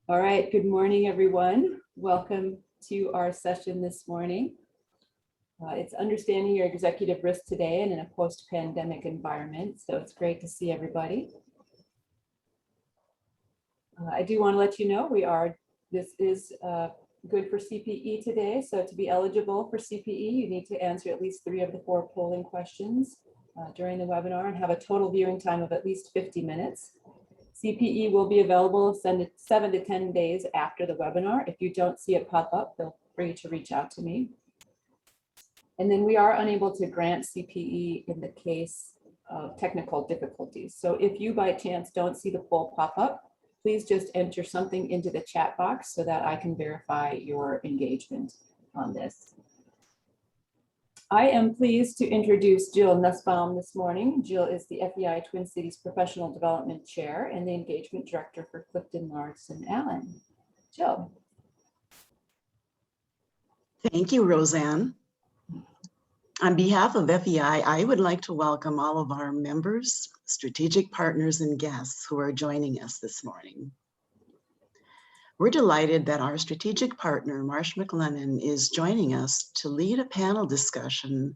All right, good morning, everyone. Welcome to our session this morning. It's understanding your executive risk today and in a post-pandemic environment. So it's great to see everybody. I do want to let you know this is good for CPE today. So to be eligible for CPE, you need to answer at least 3 of the 4 polling questions during the webinar and have a total viewing time of at least 50 minutes. CPE will be available 7 to 10 days after the webinar. If you don't see it pop up, feel free to reach out to me. And then we are unable to grant CPE in the case of technical difficulties. So if you by chance don't see the poll pop up, please just enter something into the chat box so that I can verify your engagement on this. I am pleased to introduce Jill Nussbaum this morning. Jill is the FEI Twin Cities Professional Development Chair and the Engagement Director for Clifton, Morrison, Allen. Jill. Thank you, Roseanne. On behalf of FEI, I would like to welcome all of our members, strategic partners, and guests who are joining us this morning. We're delighted that our strategic partner, Marsh McLennan, is joining us to lead a panel discussion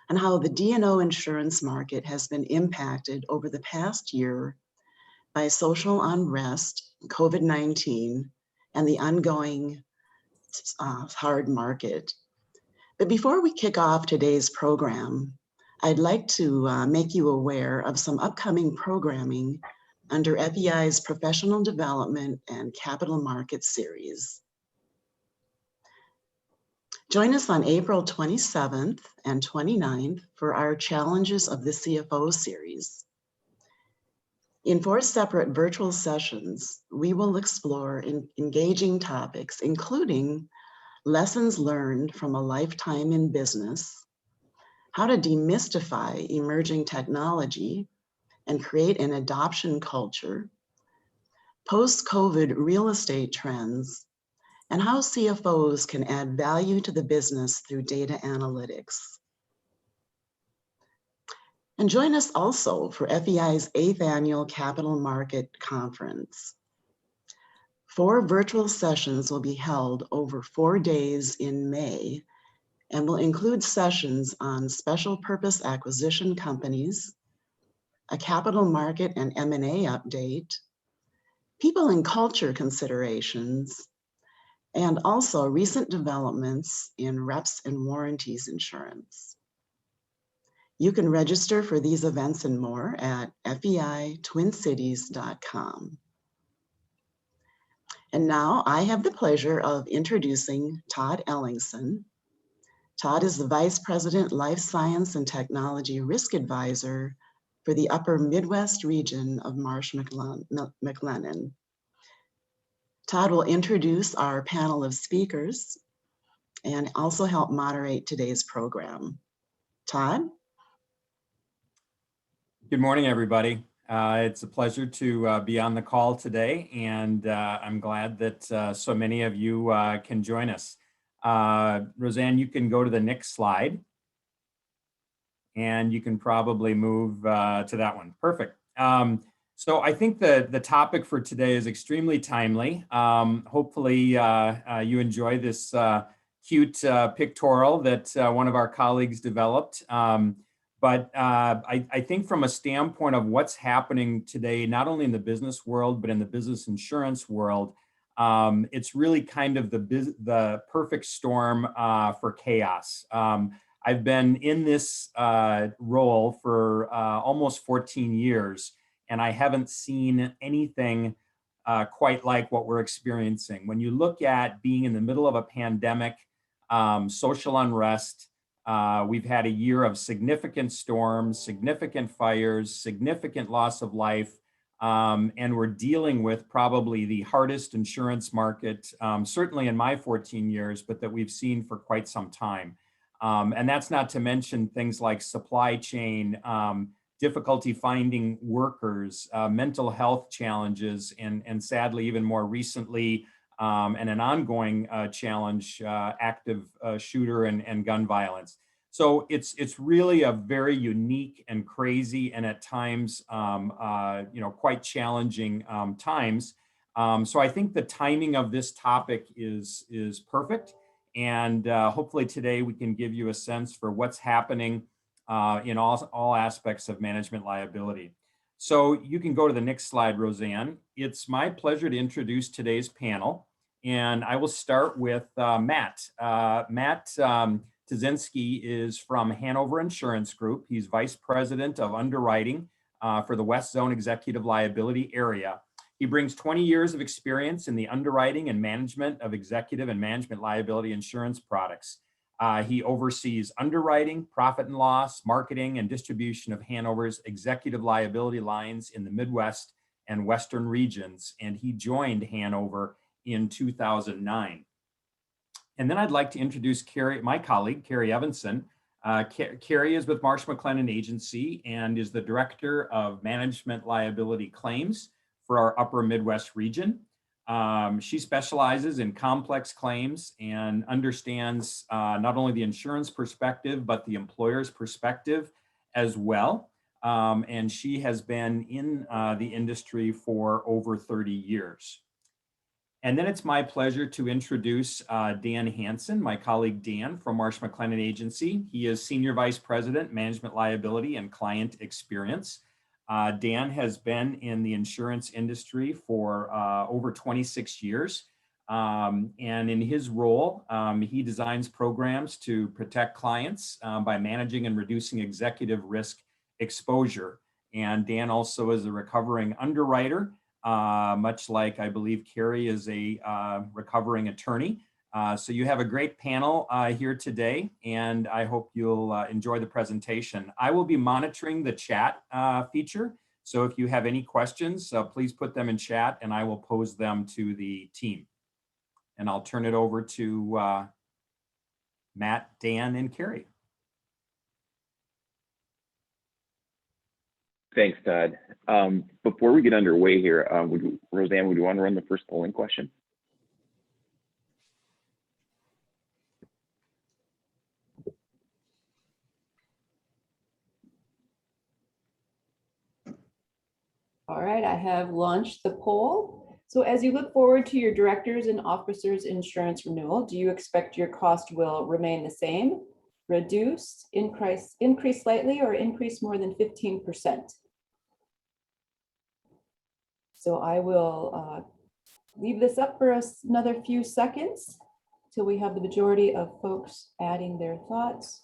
on how the D&O insurance market has been impacted over the past year by social unrest, COVID-19, and the ongoing hard market. But before we kick off today's program, I'd like to make you aware of some upcoming programming under FEI's Professional Development and Capital Markets series. Join us on April 27th and 29th for our Challenges of the CFO series. In 4 separate virtual sessions, we will explore engaging topics, including lessons learned from a lifetime in business, how to demystify emerging technology and create an adoption culture, post-COVID real estate trends, and how CFOs can add value to the business through data analytics. And join us also for FEI's 8th Annual Capital Market Conference. 4 virtual sessions will be held over 4 days in May and will include sessions on special purpose acquisition companies, a capital market and M&A update, people and culture considerations, and also recent developments in reps and warranties insurance. You can register for these events and more at feitwincities.com. And now I have the pleasure of introducing Todd Ellingson. Todd is the Vice President, Life Science and Technology Risk Advisor for the Upper Midwest region of Marsh McLennan. Todd will introduce our panel of speakers and also help moderate today's program. Todd? Good morning, everybody. It's a pleasure to be on the call today, and I'm glad that so many of you can join us. Roseanne, you can go to the next slide. And you can probably move to that one. Perfect. So I think the topic for today is extremely timely. Hopefully you enjoy this cute pictorial that one of our colleagues developed. But I think from a standpoint of what's happening today, not only in the business world, but in the business insurance world, it's really kind of the perfect storm for chaos. I've been in this role for almost 14 years, and I haven't seen anything quite like what we're experiencing. When you look at being in the middle of a pandemic, social unrest, we've had a year of significant storms, significant fires, significant loss of life, and we're dealing with probably the hardest insurance market, certainly in my 14 years, but that we've seen for quite some time. And that's not to mention things like supply chain, difficulty finding workers, mental health challenges, and sadly, even more recently, and an ongoing challenge, active shooter and gun violence. So it's really a very unique and crazy and at times, quite challenging times. So I think the timing of this topic is perfect. And hopefully today we can give you a sense for what's happening in all aspects of management liability. So you can go to the next slide, Roseanne. It's my pleasure to introduce today's panel. And I will start with Matt. Matt Tazinski is from Hanover Insurance Group. He's Vice President of Underwriting for the West Zone Executive Liability area. He brings 20 years of experience in the underwriting and management of executive and management liability insurance products. He oversees underwriting, profit and loss, marketing, and distribution of Hanover's executive liability lines in the Midwest and Western regions, and he joined Hanover in 2009. And then I'd like to introduce Carrie, my colleague, Carrie Evanson. Carrie is with Marsh McLennan Agency and is the Director of Management Liability Claims for our Upper Midwest region. She specializes in complex claims and understands not only the insurance perspective, but the employer's perspective as well. And she has been in the industry for over 30 years. And then it's my pleasure to introduce Dan Hansen, my colleague Dan from Marsh McLennan Agency. He is Senior Vice President, Management Liability and Client Experience. Dan has been in the insurance industry for over 26 years. And in his role, he designs programs to protect clients by managing and reducing executive risk exposure. And Dan also is a recovering underwriter, much like I believe Carrie is a recovering attorney. So you have a great panel here today, and I hope you'll enjoy the presentation. I will be monitoring the chat feature. So if you have any questions, please put them in chat and I will pose them to the team. And I'll turn it over to Matt, Dan, and Carrie. Thanks, Todd. Before we get underway here, Roseanne, would you want to run the first polling question? All right, I have launched the poll. So as you look forward to your directors and officers insurance renewal, do you expect your cost will remain the same, reduce, increase slightly, or increase more than 15%? So I will leave this up for another few seconds till we have the majority of folks adding their thoughts.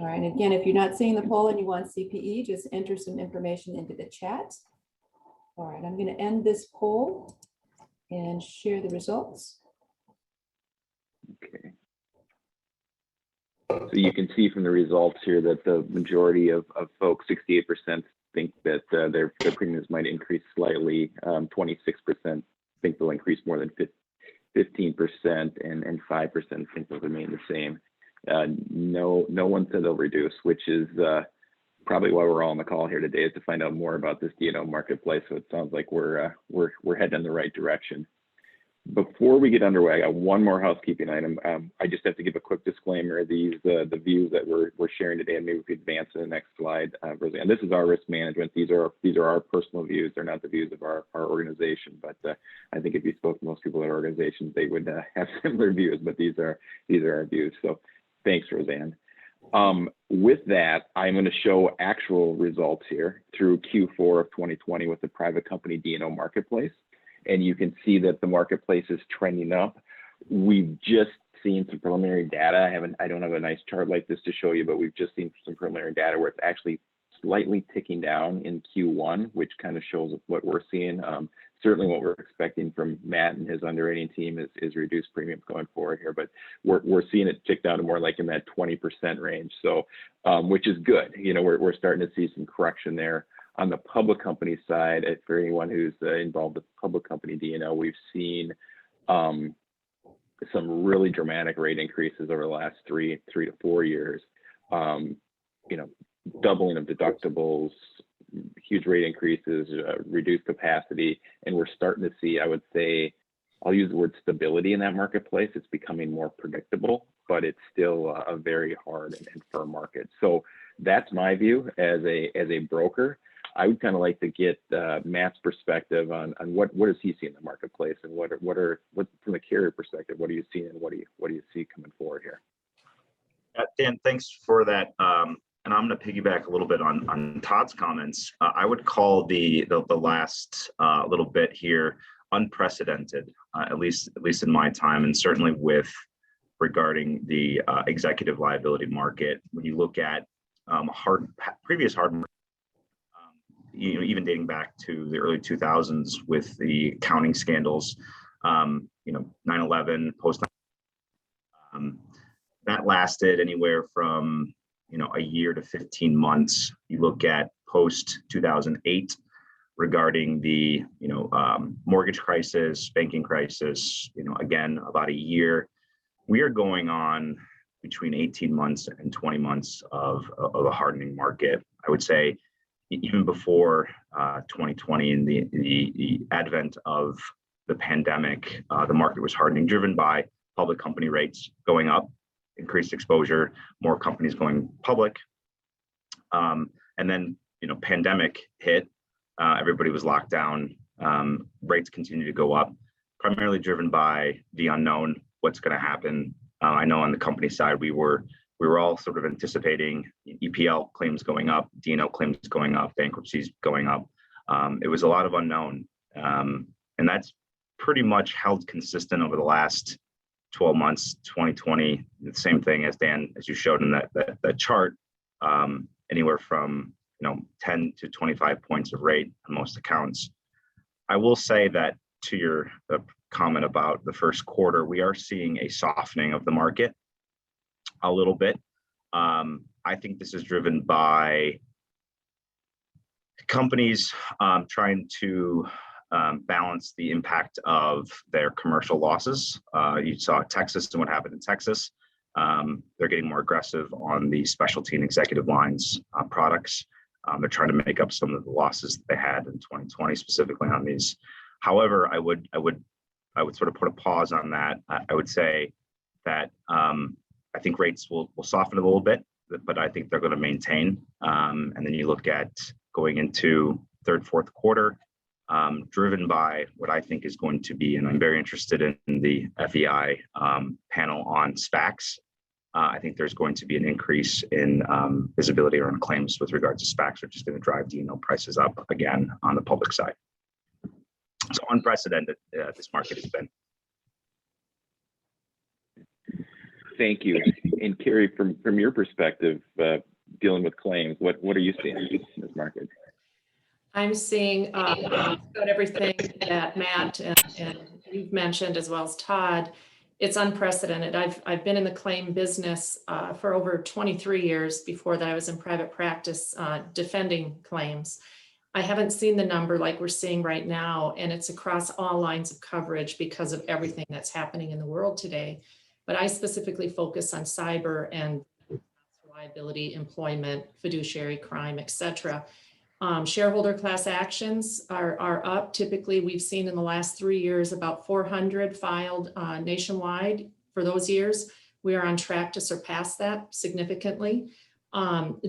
All right, and again, if you're not seeing the poll and you want CPE, just enter some information into the chat. All right, I'm going to end this poll and share the results. Okay. So you can see from the results here that the majority of folks, 68%, think that their premiums might increase slightly. 26% think they'll increase more than 15%, and 5% think they'll remain the same. No one said they'll reduce, which is probably why we're all on the call here today, is to find out more about this D&O Marketplace. So it sounds like we're heading in the right direction. Before we get underway, I got one more housekeeping item. I just have to give a quick disclaimer. These the views that we're sharing today, and maybe we could advance to the next slide, Roseanne. This is our risk management. These are our personal views. They're not the views of our organization. But I think if you spoke to most people at our organizations, they would have similar views. But these are our views. So thanks, Roseanne. With that, I'm going to show actual results here through Q4 of 2020 with the private company D&O Marketplace. And you can see that the marketplace is trending up. We've just seen some preliminary data. I don't have a nice chart like this to show you, but we've just seen some preliminary data where it's actually slightly ticking down in Q1, which kind of shows what we're seeing. Certainly what we're expecting from Matt and his underwriting team is reduced premiums going forward here, but we're seeing it tick down to more like in that 20% range. So, which is good. You know, we're starting to see some correction there. On the public company side, for anyone who's involved with public company D&O, we've seen some really dramatic rate increases over the last three to 4 years. You know, doubling of deductibles, huge rate increases, reduced capacity, and we're starting to see, I would say, I'll use the word stability in that marketplace. It's becoming more predictable, but it's still a very hard and firm market. So that's my view as a broker. I would kind of like to get Matt's perspective on what does he see in the marketplace, and what from the carrier perspective, what do you see, and what do you see coming forward here? Dan, thanks for that. And I'm going to piggyback a little bit on Todd's comments. I would call the last little bit here unprecedented, at least in my time, and certainly with regarding the executive liability market. When you look at previous hard market, even dating back to the early 2000s with the accounting scandals, 9/11, post. That lasted anywhere from a year to 15 months. You look at post 2008 regarding the mortgage crisis, banking crisis. Again, about a year. We are going on between 18 months and 20 months of a hardening market. I would say even before 2020 and the advent of the pandemic, the market was hardening, driven by public company rates going up, increased exposure, more companies going public. And then, pandemic hit, everybody was locked down, rates continue to go up, primarily driven by the unknown, what's going to happen. I know on the company side, we were all sort of anticipating EPL claims going up, D&O claims going up, bankruptcies going up. It was a lot of unknown. And that's pretty much held consistent over the last 12 months, 2020, the same thing as Dan, as you showed in that chart, anywhere from 10 to 25 points of rate on most accounts. I will say that to your comment about the first quarter, we are seeing a softening of the market a little bit. I think this is driven by companies trying to balance the impact of their commercial losses. You saw Texas and what happened in Texas. They're getting more aggressive on the specialty and executive lines products. They're trying to make up some of the losses that they had in 2020, specifically on these. However, I would sort of put a pause on that. I would say that I think rates will soften a little bit, but I think they're going to maintain. And then you look at going into third, fourth quarter, driven by what I think is going to be, and I'm very interested in the FEI panel on SPACs. I think there's going to be an increase in visibility around claims with regards to SPACs, which is going to drive D&O prices up again on the public side. So unprecedented this market has been. Thank you. And Carrie, from your perspective, dealing with claims, what are you seeing in this market? I'm seeing about everything that Matt and you've mentioned, as well as Todd. It's unprecedented. I've been in the claim business for over 23 years. Before that, I was in private practice defending claims. I haven't seen the number like we're seeing right now, and it's across all lines of coverage because of everything that's happening in the world today. But I specifically focus on cyber and liability, employment, fiduciary crime, et cetera. Shareholder class actions are up. Typically, we've seen in the last 3 years about 400 filed nationwide for those years. We are on track to surpass that significantly.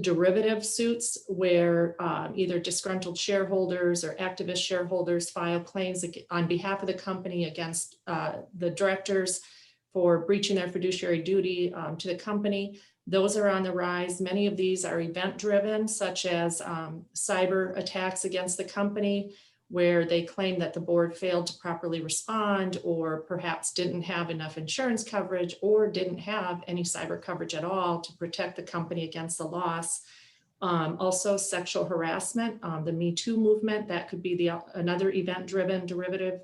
Derivative suits where either disgruntled shareholders or activist shareholders file claims on behalf of the company against the directors for breaching their fiduciary duty to the company. Those are on the rise. Many of these are event-driven, such as cyber attacks against the company, where they claim that the board failed to properly respond, or perhaps didn't have enough insurance coverage, or didn't have any cyber coverage at all to protect the company against the loss. Also, sexual harassment, the Me Too movement, that could be another event-driven derivative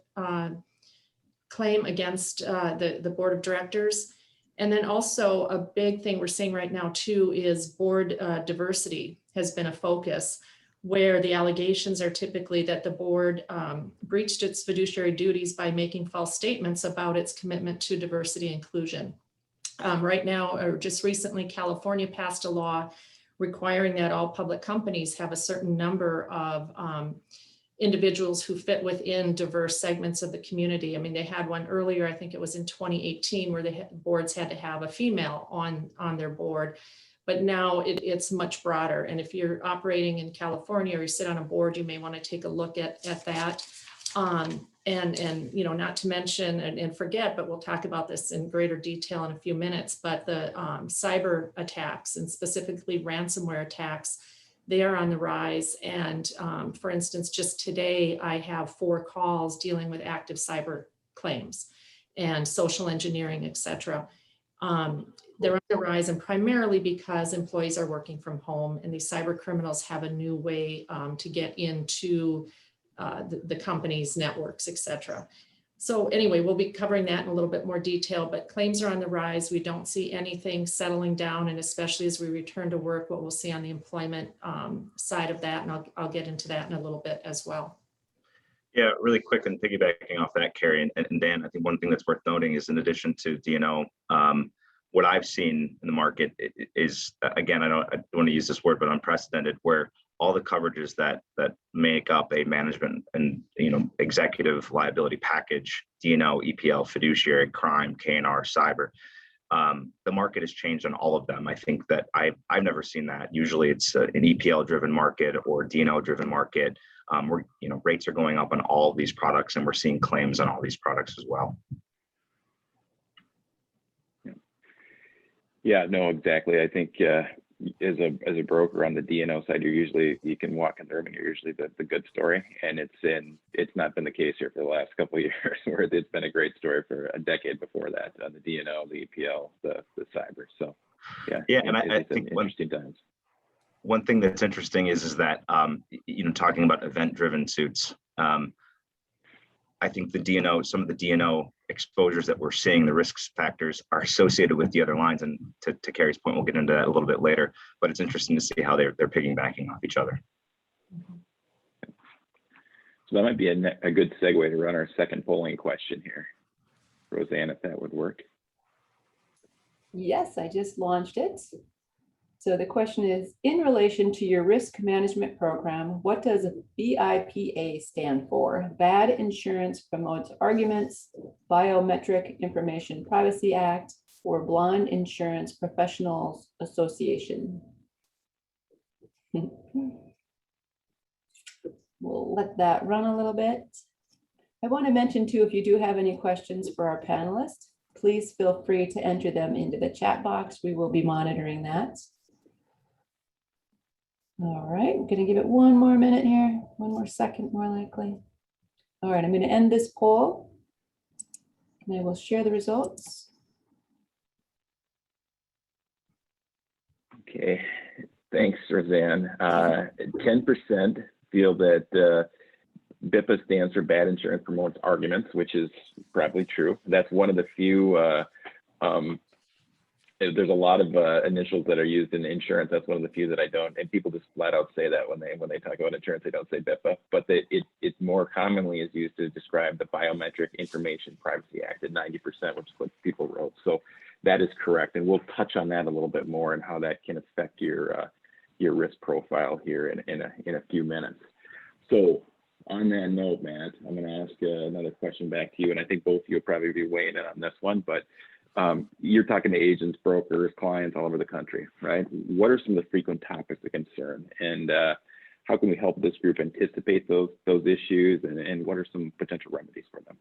claim against the board of directors. And then also a big thing we're seeing right now too is board diversity has been a focus, where the allegations are typically that the board breached its fiduciary duties by making false statements about its commitment to diversity and inclusion. Right now, or just recently, California passed a law requiring that all public companies have a certain number of individuals who fit within diverse segments of the community. I mean, they had one earlier, I think it was in 2018, where the boards had to have a female on their board. but now it's much broader. And if you're operating in California or you sit on a board, you may want to take a look at that. And you know, not to mention and forget, but we'll talk about this in greater detail in a few minutes, but the cyber attacks and specifically ransomware attacks, they are on the rise. And for instance, just today, I have 4 calls dealing with active cyber claims and social engineering, et cetera. They're on the rise, and primarily because employees are working from home and these cyber criminals have a new way to get into the company's networks, et cetera. So anyway, we'll be covering that in a little bit more detail, but claims are on the rise. We don't see anything settling down, and especially as we return to work, what we'll see on the employment side of that, and I'll get into that in a little bit as well. Yeah, really quick and piggybacking off that, Carrie and Dan, I think one thing that's worth noting is in addition to D&O, what I've seen in the market is, again, I don't want to use this word, but unprecedented, where all the coverages that make up a management and executive liability package, D&O, EPL, fiduciary, crime, K&R, cyber, the market has changed on all of them. I think that I've never seen that. Usually it's an EPL driven market or D&O driven market. Where rates are going up on all of these products, and we're seeing claims on all these products as well. Yeah, no, exactly. I think as a broker on the D&O side, you can walk in the room and you're usually the good story, and it's not been the case here for the last couple of years, where it's been a great story for a decade before that on the D&O, the EPL, the cyber. So yeah, and I think interesting times. One thing that's interesting is that talking about event-driven suits, I think some of the D&O exposures that we're seeing, the risk factors are associated with the other lines. And to Carrie's point, we'll get into that a little bit later. But it's interesting to see how they're piggybacking off each other. So that might be a good segue to run our second polling question here, Roseanne, if that would work. Yes, I just launched it. So the question is, in relation to your risk management program, what does BIPA stand for? Bad Insurance Promotes Arguments, Biometric Information Privacy Act, or Blind Insurance Professionals Association? We'll let that run a little bit. I want to mention too, if you do have any questions for our panelists, please feel free to enter them into the chat box. We will be monitoring that. All right, I'm going to give it one more minute here, one more second more likely. All right, I'm going to end this poll and I will share the results. Okay, thanks, Roseanne. 10% feel that BIPA stands for Bad Insurance Promotes Arguments, which is probably true. That's one of the few, there's a lot of initials that are used in insurance. That's one of the few that I don't, and people just flat out say that when they talk about insurance, they don't say BIPA, but it more commonly is used to describe the Biometric Information Privacy Act at 90%, which is what people wrote. So that is correct, and we'll touch on that a little bit more and how that can affect your risk profile here in a few minutes. So on that note, Matt, I'm going to ask another question back to you, and I think both of you will probably be weighing in on this one, but you're talking to agents, brokers, clients all over the country, right? What are some of the frequent topics of concern, and how can we help this group anticipate those issues, and what are some potential remedies for them?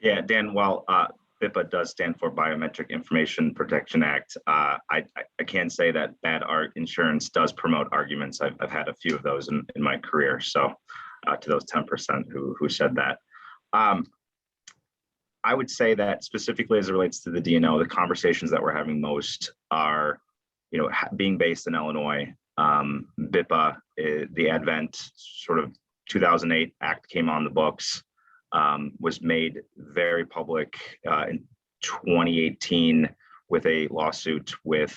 Yeah, Dan, while BIPA does stand for Biometric Information Protection Act, I can say that bad insurance does promote arguments. I've had a few of those in my career. So to those 10% who said that. I would say that specifically as it relates to the D&O, the conversations that we're having most are, being based in Illinois. BIPA, the advent sort of 2008 Act came on the books, was made very public in 2018 with a lawsuit with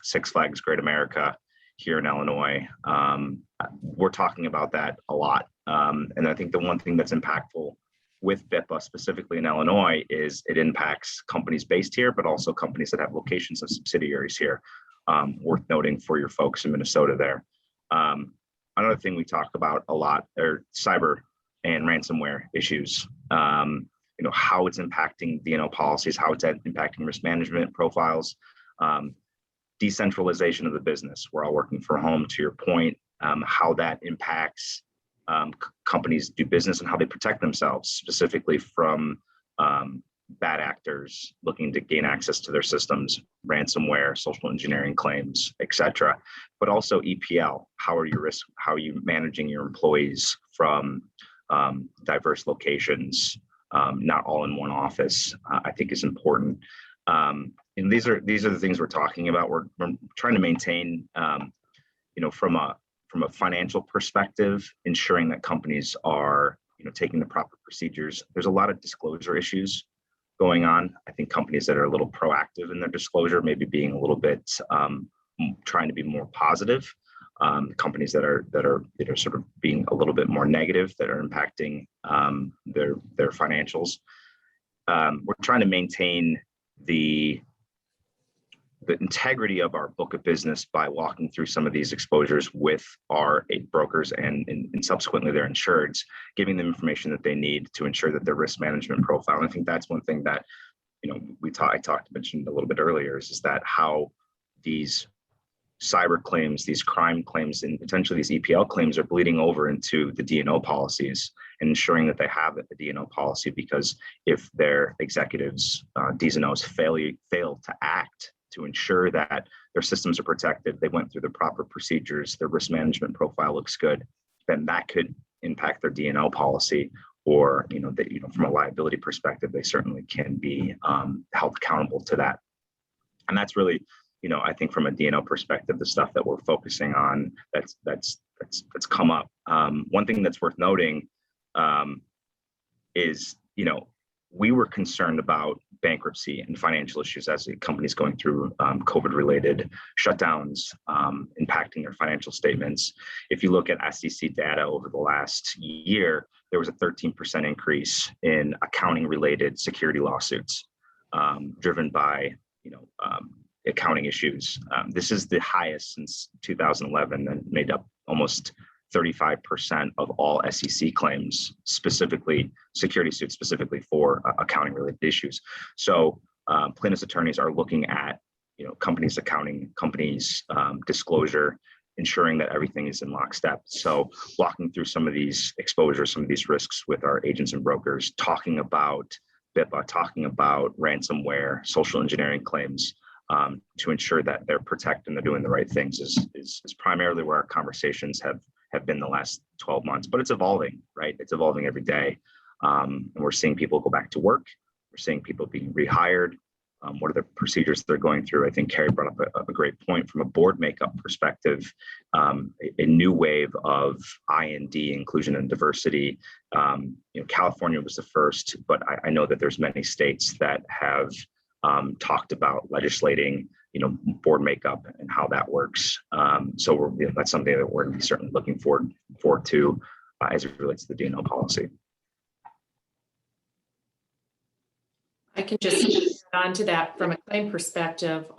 Six Flags Great America here in Illinois. We're talking about that a lot. And I think the one thing that's impactful with BIPA specifically in Illinois is it impacts companies based here, but also companies that have locations of subsidiaries here. Worth noting for your folks in Minnesota there. Another thing we talk about a lot are cyber and ransomware issues. How it's impacting D&O policies, how it's impacting risk management profiles. decentralization of the business. We're all working from home, to your point, how that impacts companies do business and how they protect themselves, specifically from bad actors looking to gain access to their systems, ransomware, social engineering claims, etc. But also EPL. How are you managing your employees from diverse locations, not all in one office? I think is important. And these are the things we're talking about. We're trying to maintain, from a financial perspective, ensuring that companies are, taking the proper procedures. There's a lot of disclosure issues going on. I think companies that are a little proactive in their disclosure, maybe being a little bit trying to be more positive. Companies that are sort of being a little bit more negative, that are impacting their financials. We're trying to maintain the integrity of our book of business by walking through some of these exposures with our brokers and subsequently their insureds, giving them information that they need to ensure that their risk management profile. And I think that's one thing that, I mentioned a little bit earlier is that how these cyber claims, these crime claims, and potentially these EPL claims are bleeding over into the D&O policies, and ensuring that they have a D&O policy, because if their executives, Ds and Os fail to act to ensure that their systems are protected, they went through the proper procedures, their risk management profile looks good, then that could impact their D&O policy, or from a liability perspective, they certainly can be held accountable to that. And that's really, I think from a D&O perspective, the stuff that we're focusing on that's come up. One thing that's worth noting is, we were concerned about bankruptcy and financial issues as the company's going through COVID-related shutdowns, impacting their financial statements. If you look at SEC data over the last year, there was a 13% increase in accounting-related security lawsuits, driven by accounting issues. This is the highest since 2011, and made up almost 35% of all SEC claims, specifically security suits, specifically for accounting related issues. So plaintiffs' attorneys are looking at companies' accounting, companies' disclosure, ensuring that everything is in lockstep. So walking through some of these exposures, some of these risks with our agents and brokers, talking about BIPA, talking about ransomware, social engineering claims, to ensure that they're protected and they're doing the right things is primarily where our conversations have been the last 12 months. But it's evolving, right? It's evolving every day. And we're seeing people go back to work. We're seeing people being rehired. What are the procedures they're going through? I think Carrie brought up a great point from a board makeup perspective. A new wave of I&D, inclusion and diversity. California was the first, but I know that there's many states that have talked about legislating, board makeup and how that works. So that's something that we're going to be certainly looking forward to as it relates to the D&O policy. I can just add on to that from a claim perspective.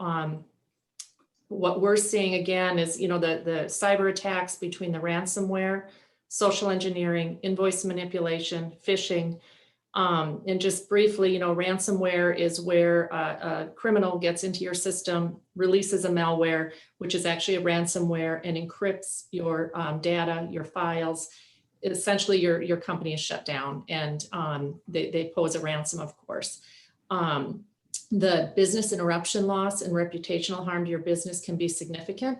What we're seeing again is, the cyber attacks between the ransomware, social engineering, invoice manipulation, phishing. And just briefly, ransomware is where a criminal gets into your system, releases a malware, which is actually a ransomware, and encrypts your data, your files. Essentially, your company is shut down, and they pose a ransom, of course. The business interruption loss and reputational harm to your business can be significant,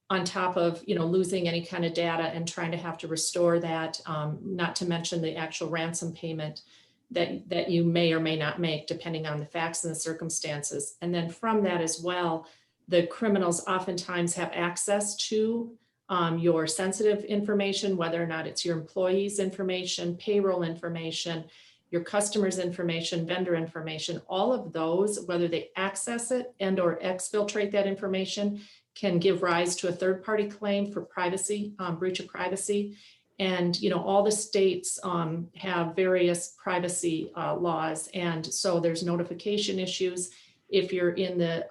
on top of losing any kind of data and trying to have to restore that, not to mention the actual ransom payment that you may or may not make, depending on the facts and the circumstances. And then from that as well, the criminals oftentimes have access to your sensitive information, whether or not it's your employees' information, payroll information, your customers' information, vendor information. All of those, whether they access it and or exfiltrate that information, can give rise to a third-party claim for privacy, breach of privacy. And all the states have various privacy laws, and so there's notification issues. If you're in the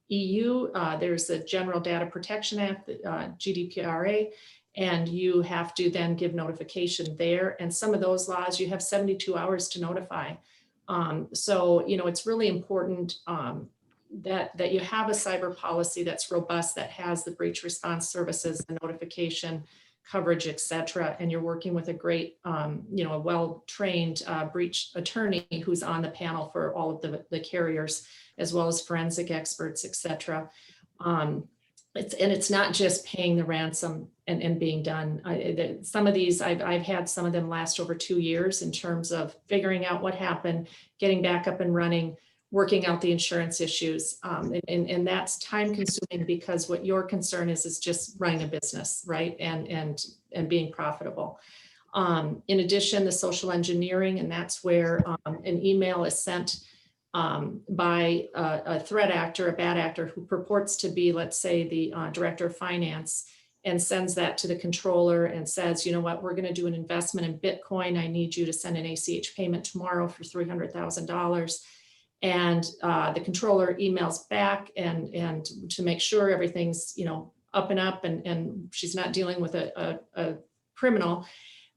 EU, there's the General Data Protection Act, GDPR, and you have to then give notification there. And some of those laws, you have 72 hours to notify. So it's really important that you have a cyber policy that's robust, that has the breach response services, the notification coverage, et cetera, and you're working with a great, a well-trained breach attorney who's on the panel for all of the carriers, as well as forensic experts, et cetera. It's not just paying the ransom and being done. Some of these, I've had some of them last over 2 years in terms of figuring out what happened, getting back up and running, working out the insurance issues. And that's time consuming, because what your concern is just running a business, right? And being profitable. In addition, the social engineering, and that's where an email is sent by a threat actor, a bad actor who purports to be, let's say, the director of finance, and sends that to the controller and says, you know what, we're going to do an investment in Bitcoin. I need you to send an ACH payment tomorrow for $300,000. And the controller emails back and to make sure everything's, up and she's not dealing with a criminal.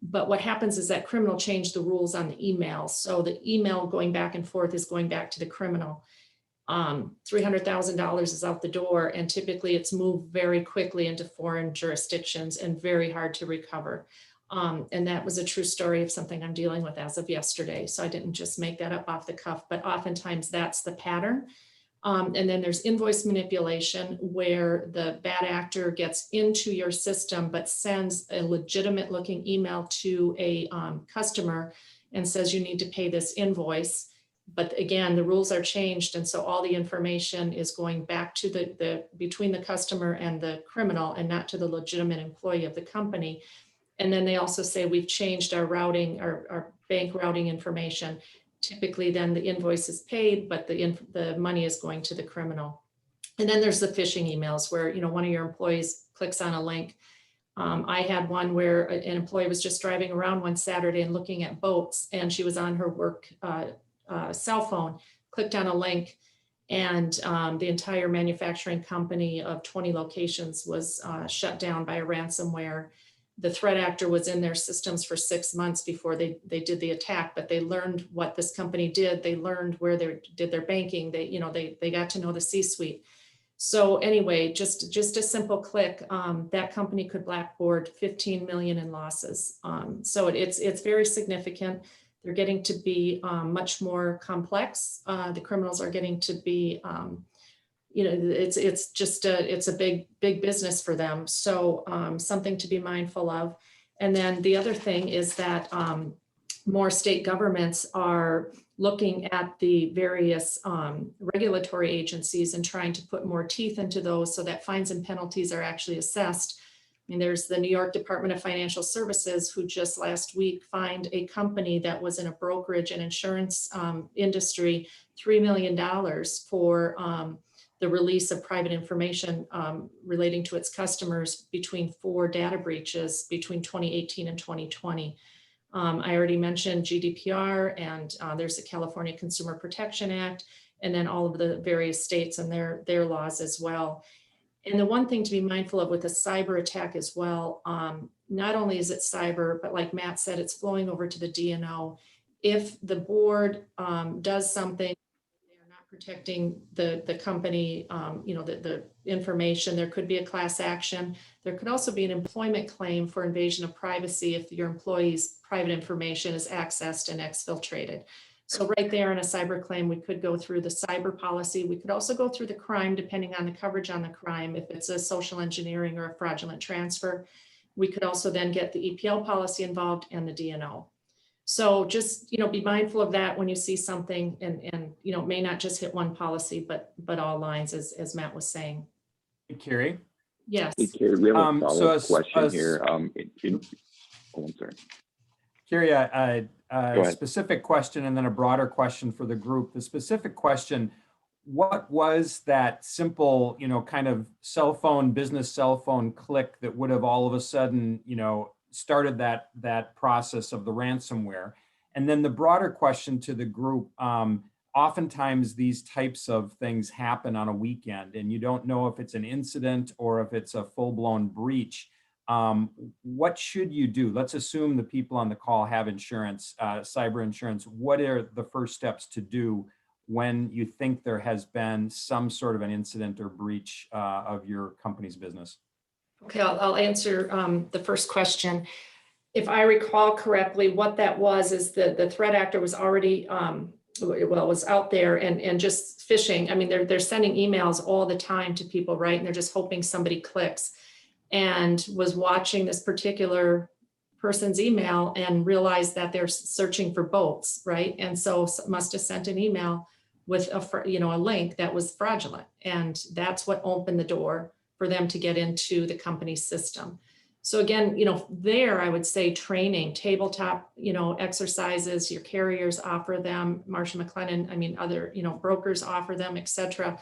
But what happens is that criminal changed the rules on the email. So the email going back and forth is going back to the criminal. $300,000 is out the door, and typically it's moved very quickly into foreign jurisdictions and very hard to recover. And that was a true story of something I'm dealing with as of yesterday. So I didn't just make that up off the cuff, but oftentimes that's the pattern. And then there's invoice manipulation, where the bad actor gets into your system, but sends a legitimate looking email to a customer and says, you need to pay this invoice. But again, the rules are changed. And so all the information is going back to the between the customer and the criminal, and not to the legitimate employee of the company. And then they also say, we've changed our routing, our bank routing information. Typically then the invoice is paid, but the money is going to the criminal. And then there's the phishing emails where, one of your employees clicks on a link. I had one where an employee was just driving around one Saturday and looking at boats, and she was on her work cell phone, clicked on a link, and the entire manufacturing company of 20 locations was shut down by a ransomware. The threat actor was in their systems for 6 months before they did the attack, but they learned what this company did. They learned where they did their banking. They got to know the C-suite. So anyway, just a simple click, that company could blackboard 15 million in losses. So it's very significant. They're getting to be much more complex. The criminals are getting to be it's a big business for them. So something to be mindful of. And then the other thing is that more state governments are looking at the various regulatory agencies and trying to put more teeth into those so that fines and penalties are actually assessed. I mean, there's the New York Department of Financial Services, who just last week fined a company that was in a brokerage and insurance industry $3 million for the release of private information relating to its customers between 4 data breaches between 2018 and 2020. I already mentioned GDPR, and there's the California Consumer Protection Act, and then all of the various states and their laws as well. And the one thing to be mindful of with a cyber attack as well, not only is it cyber, but like Matt said, it's flowing over to the D&O. If the board does something, protecting the company, the information, there could be a class action. There could also be an employment claim for invasion of privacy if your employee's private information is accessed and exfiltrated. So right there in a cyber claim, we could go through the cyber policy. We could also go through the crime, depending on the coverage on the crime, if it's a social engineering or a fraudulent transfer. We could also then get the EPL policy involved and the D&O. So just, be mindful of that when you see something, and it may not just hit one policy, but all lines, as Matt was saying. Hey, Carrie. Yes. Hey, Carrie, we have a So follow-up question here. I'm sorry. Carrie, a specific question and then a broader question for the group. The specific question, what was that simple, kind of business cell phone click that would have all of a sudden, started that process of the ransomware? And then the broader question to the group, oftentimes these types of things happen on a weekend and you don't know if it's an incident or if it's a full-blown breach. What should you do? Let's assume the people on the call have insurance, cyber insurance. What are the first steps to do when you think there has been some sort of an incident or breach of your company's business. Okay, I'll answer the first question. If I recall correctly, what that was is the threat actor was already, was out there and just phishing. I mean, they're sending emails all the time to people, right? And they're just hoping somebody clicks, and was watching this particular person's email and realized that they're searching for boats, right? And so must have sent an email with a link that was fraudulent. And that's what opened the door for them to get into the company's system. So again, there I would say training, tabletop, exercises, your carriers offer them, Marsh & McLennan, I mean, other, brokers offer them, et cetera.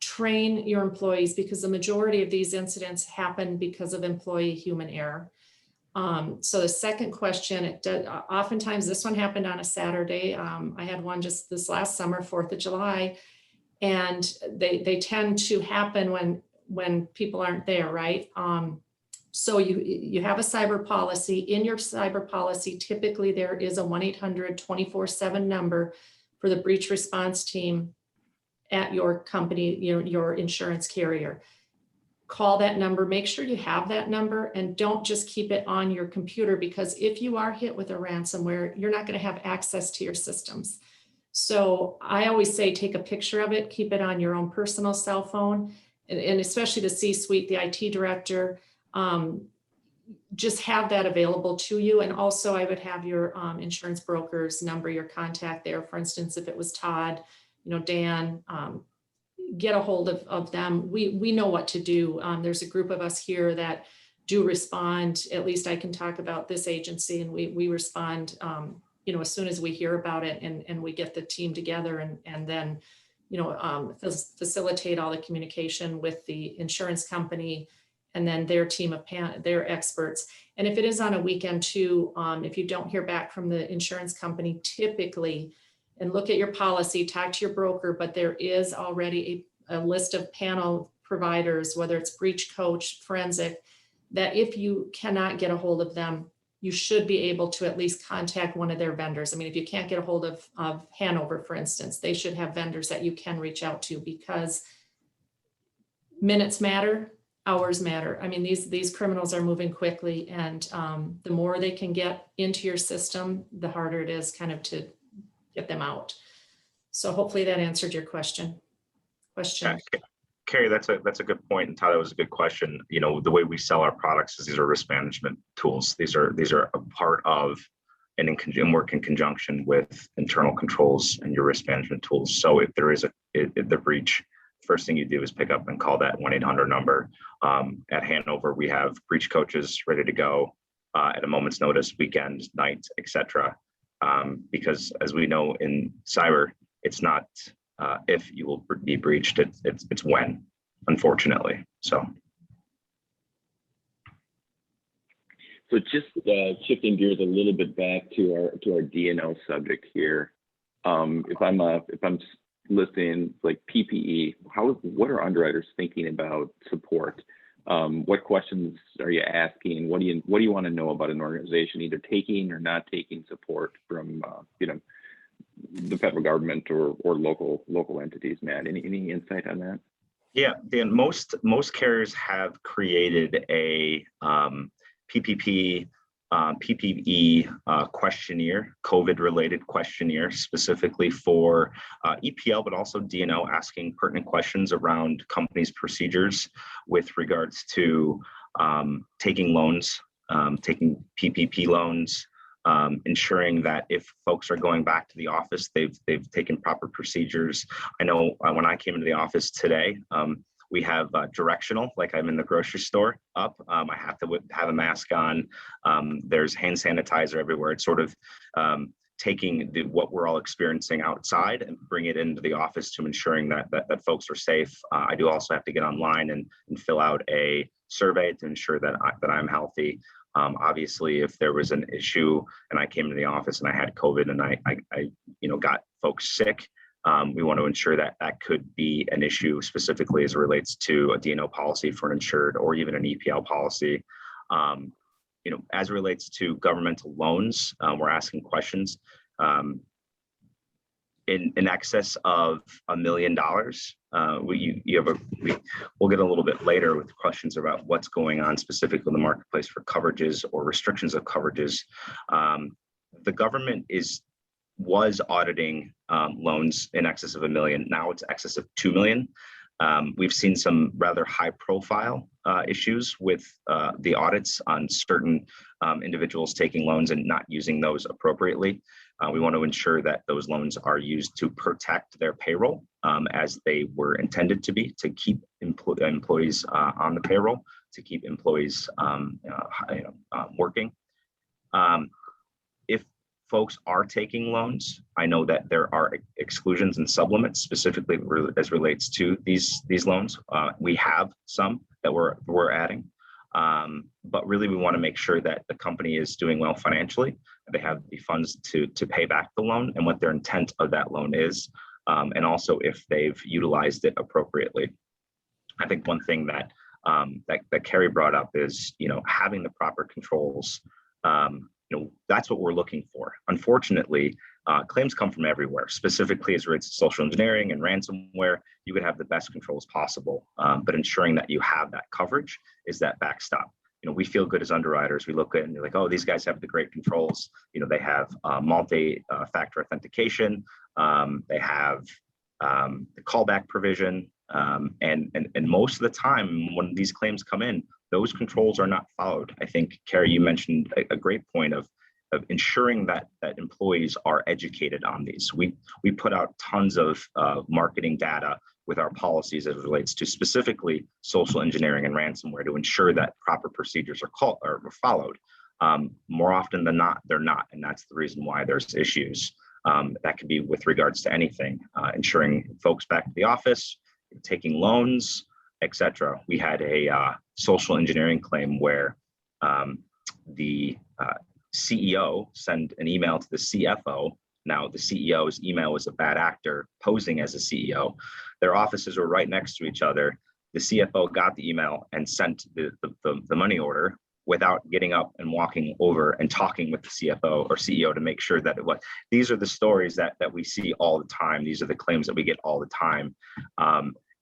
Train your employees, because the majority of these incidents happen because of employee human error. So the second question, oftentimes this one happened on a Saturday. I had one just this last summer, 4th of July, and they tend to happen when people aren't there, right? So you have a cyber policy. In your cyber policy, typically there is a 1-800 24/7 number for the breach response team at your company, your insurance carrier. Call that number, make sure you have that number, and don't just keep it on your computer, because if you are hit with a ransomware, you're not going to have access to your systems. So I always say, take a picture of it, keep it on your own personal cell phone, and especially the C-suite, the IT director, just have that available to you. And also I would have your insurance broker's number, your contact there. For instance, if it was Todd, Dan, get a hold of them. We know what to do. There's a group of us here that do respond. At least I can talk about this agency, and we respond, as soon as we hear about it, and we get the team together and then, facilitate all the communication with the insurance company and then their team of their experts. And if it is on a weekend too, if you don't hear back from the insurance company, typically, and look at your policy, talk to your broker, but there is already a list of panel providers, whether it's breach coach, forensic, that if you cannot get a hold of them, you should be able to at least contact one of their vendors. I mean, if you can't get a hold of Hanover, for instance, they should have vendors that you can reach out to, because minutes matter, hours matter. I mean, these criminals are moving quickly, and the more they can get into your system, the harder it is kind of to get them out. So hopefully that answered your question. Carrie, that's a good point, and Todd, that was a good question. The way we sell our products is these are risk management tools. These are a part of and work in conjunction with internal controls and your risk management tools. So if there is the breach, first thing you do is pick up and call that 1-800 number. At Hanover, we have breach coaches ready to go at a moment's notice, weekend, night, etc. Because as we know in cyber, it's not if you will be breached, it's when, unfortunately. So just shifting gears a little bit back to our D&O subject here. If I'm listening, like PPE, what are underwriters thinking about support? What questions are you asking? What do you want to know about an organization either taking or not taking support from the federal government or local entities? Matt, any insight on that? Yeah, Dan, most carriers have created a PPE questionnaire, COVID-related questionnaire, specifically for EPL, but also D&O, asking pertinent questions around companies' procedures with regards to taking loans, taking PPP loans, ensuring that if folks are going back to the office, they've taken proper procedures. I know when I came into the office today, we have directional, like I'm in the grocery store up. I have to have a mask on. There's hand sanitizer everywhere. It's sort of taking what we're all experiencing outside and bring it into the office to ensuring that folks are safe. I do also have to get online and fill out a survey to ensure that I'm healthy. Obviously, if there was an issue and I came to the office and I had COVID and I got folks sick, we want to ensure that could be an issue, specifically as it relates to a D&O policy for an insured or even an EPL policy. As it relates to governmental loans, we're asking questions. in excess of $1 million. We'll get a little bit later with questions about what's going on specifically in the marketplace for coverages or restrictions of coverages. The government was auditing loans in excess of $1 million. Now it's excess of $2 million. We've seen some rather high profile issues with the audits on certain individuals taking loans and not using those appropriately. We want to ensure that those loans are used to protect their payroll as they were intended to be, to keep employees on the payroll, to keep employees working. If folks are taking loans, I know that there are exclusions and sublimits specifically as relates to these loans. We have some that we're adding, but really we want to make sure that the company is doing well financially. They have the funds to pay back the loan and what their intent of that loan is, and also if they've utilized it appropriately. I think one thing that Carrie brought up is, having the proper controls. That's what we're looking for. Unfortunately, claims come from everywhere, specifically as relates to social engineering and ransomware. You could have the best controls possible, but ensuring that you have that coverage is that backstop. We feel good as underwriters. We look at it and you're like, oh, these guys have the great controls. They have multi-factor authentication. They have the callback provision. And most of the time when these claims come in, those controls are not followed. I think, Carrie, you mentioned a great point of ensuring that employees are educated on these. We put out tons of marketing data with our policies as it relates to specifically social engineering and ransomware to ensure that proper procedures are followed. More often than not, they're not, and that's the reason why there's issues. That could be with regards to anything, ensuring folks back to the office, taking loans, etc. We had a social engineering claim where the CEO sent an email to the CFO. Now, the CEO's email was a bad actor posing as a CEO. Their offices were right next to each other. The CFO got the email and sent the money order without getting up and walking over and talking with the CFO or CEO to make sure that it was. These are the stories that we see all the time. These are the claims that we get all the time.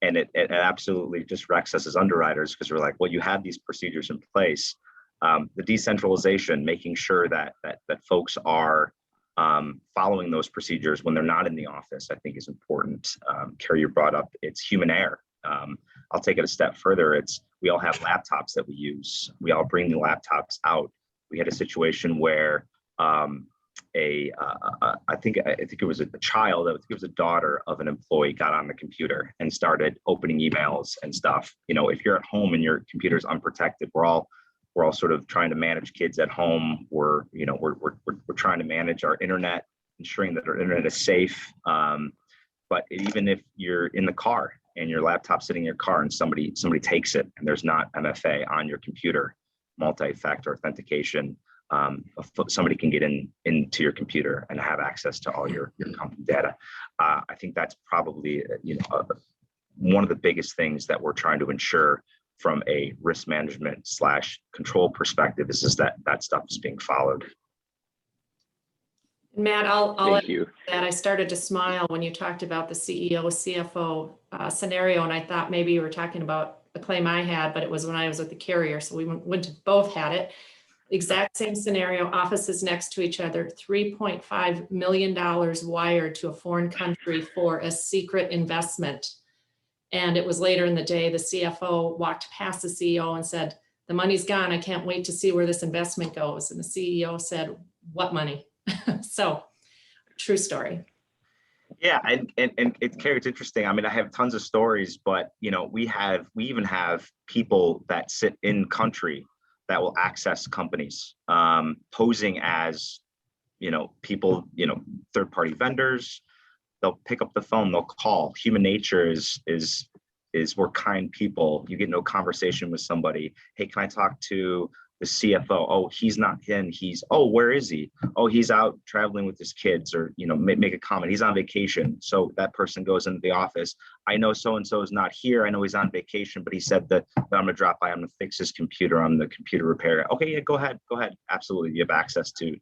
And it absolutely just wrecks us as underwriters because we're like, well, you have these procedures in place. The decentralization, making sure that folks are following those procedures when they're not in the office, I think is important. Carrie, you brought up it's human error. I'll take it a step further. We all have laptops that we use. We all bring the laptops out. We had a situation where I think it was a child, I think it was a daughter of an employee, got on the computer and started opening emails and stuff. If you're at home and your computer's unprotected, we're all sort of trying to manage kids at home. We're trying to manage our internet, ensuring that our internet is safe. But even if you're in the car and your laptop's sitting in your car and somebody takes it and there's not MFA on your computer, multi-factor authentication, somebody can get into your computer and have access to all your company data. I think that's probably one of the biggest things that we're trying to ensure from a risk management / control perspective is that stuff is being followed. Matt, I'll Thank you. that I started to smile when you talked about the CEO, CFO scenario, and I thought maybe you were talking about the claim I had, but it was when I was with the carrier, so we both had it. Exact same scenario, offices next to each other, $3.5 million wired to a foreign country for a secret investment. And it was later in the day, the CFO walked past the CEO and said, the money's gone. I can't wait to see where this investment goes. And the CEO said, what money? So true story. Yeah, and it's interesting. I mean, I have tons of stories, but we even have people that sit in country that will access companies, posing as people, third-party vendors. They'll pick up the phone, they'll call. Human nature is we're kind people. You get no conversation with somebody. Hey, can I talk to the CFO, oh, he's not in, oh, where is he? Oh, he's out traveling with his kids, or, make a comment, he's on vacation. So that person goes into the office. I know so-and-so is not here. I know he's on vacation, but he said that I'm going to drop by, I'm going to fix his computer. I'm the computer repair guy. Okay, yeah, go ahead. Absolutely. You have access to,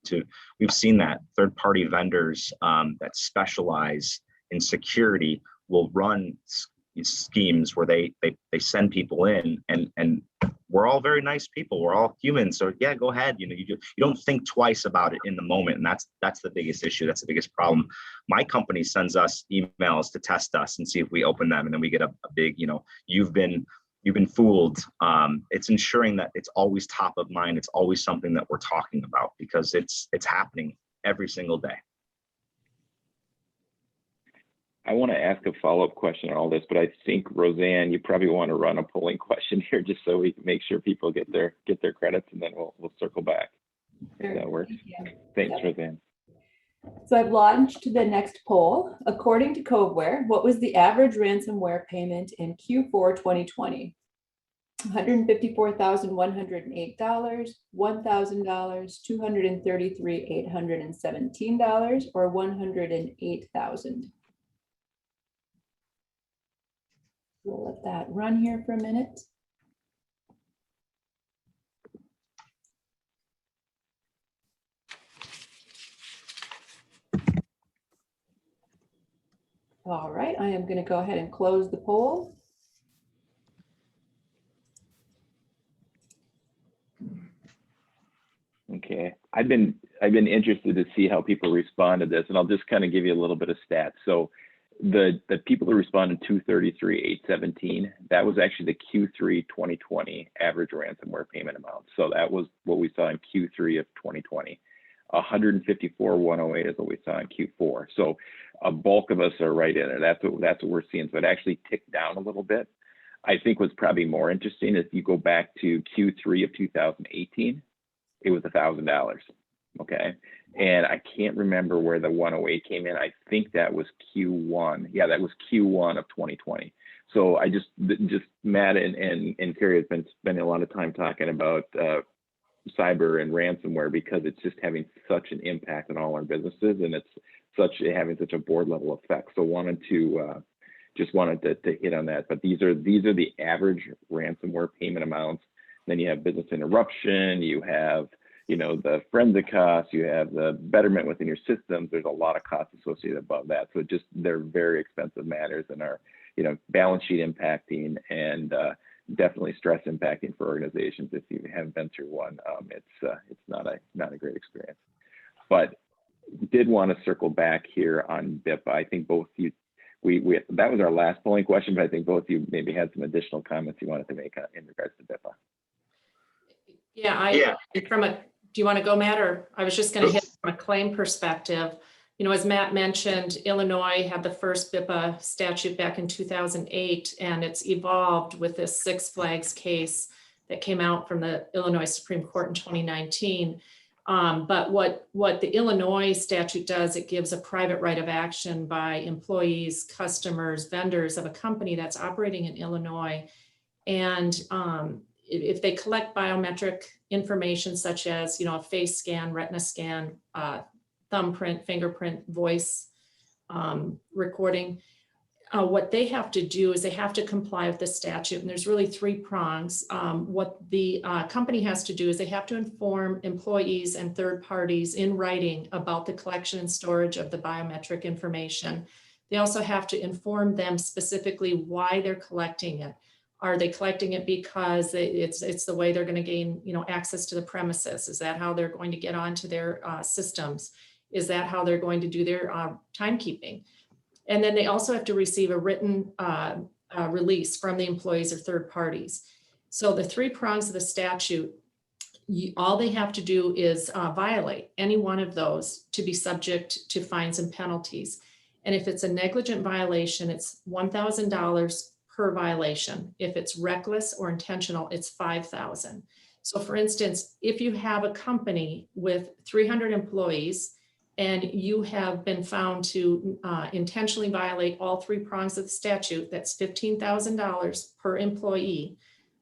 we've seen that third-party vendors that specialize in security will run schemes where they send people in, and we're all very nice people. We're all human. So yeah, go ahead. You don't think twice about it in the moment. And that's the biggest issue. That's the biggest problem. My company sends us emails to test us and see if we open them. And then we get a big, you've been fooled. It's ensuring that it's always top of mind. It's always something that we're talking about, because it's happening every single day. I want to ask a follow-up question on all this, but I think, Roseanne, you probably want to run a polling question here just so we can make sure people get their credits, and then we'll circle back. Sure. That works. Thank Thanks, Roseanne. So I've launched the next poll. According to Coveware, what was the average ransomware payment in Q4 2020? $154,108, $1,000, $233,817, or $108,000? We'll let that run here for a minute. All right, I am going to go ahead and close the poll. Okay, I've been interested to see how people respond to this, and I'll just kind of give you a little bit of stats. So the people who responded 233,817, that was actually the Q3 2020 average ransomware payment amount. So that was what we saw in Q3 of 2020. 154,108 is what we saw in Q4. So a bulk of us are right in it. That's what we're seeing. So it actually ticked down a little bit. I think what's probably more interesting is if you go back to Q3 of 2018, it was $1,000. Okay. And I can't remember where the 108 came in. I think that was Q1. Yeah, that was Q1 of 2020. So I just Matt and Carrie has been spending a lot of time talking about cyber and ransomware, because it's just having such an impact on all our businesses, and it's having such a board level effect. So wanted to hit on that. But these are the average ransomware payment amounts. Then you have business interruption, you have the forensic costs, you have the betterment within your systems. There's a lot of costs associated above that. So they're very expensive matters, and are balance sheet impacting, and definitely stress impacting for organizations. If you haven't been through one, it's not a great experience. But did want to circle back here on BIPA. I think both you, that was our last polling question, but I think both of you maybe had some additional comments you wanted to make in regards to BIPA. Yeah, do you want to go, Matt, or I was just going to hit from a claim perspective. As Matt mentioned, Illinois had the first BIPA statute back in 2008, and it's evolved with this Six Flags case that came out from the Illinois Supreme Court in 2019. But what the Illinois statute does, it gives a private right of action by employees, customers, vendors of a company that's operating in Illinois. And if they collect biometric information such as, a face scan, retina scan, thumbprint, fingerprint, voice recording, what they have to do is they have to comply with the statute. And there's really three prongs. What the company has to do is they have to inform employees and third parties in writing about the collection and storage of the biometric information. They also have to inform them specifically why they're collecting it. Are they collecting it because it's the way they're going to gain, access to the premises? Is that how they're going to get onto their systems? Is that how they're going to do their timekeeping? And then they also have to receive a written release from the employees or third parties. So the three prongs of the statute, all they have to do is violate any one of those to be subject to fines and penalties. And if it's a negligent violation, it's $1,000 per violation. If it's reckless or intentional, it's $5,000. So for instance, if you have a company with 300 employees and you have been found to intentionally violate all three prongs of the statute, that's $15,000 per employee.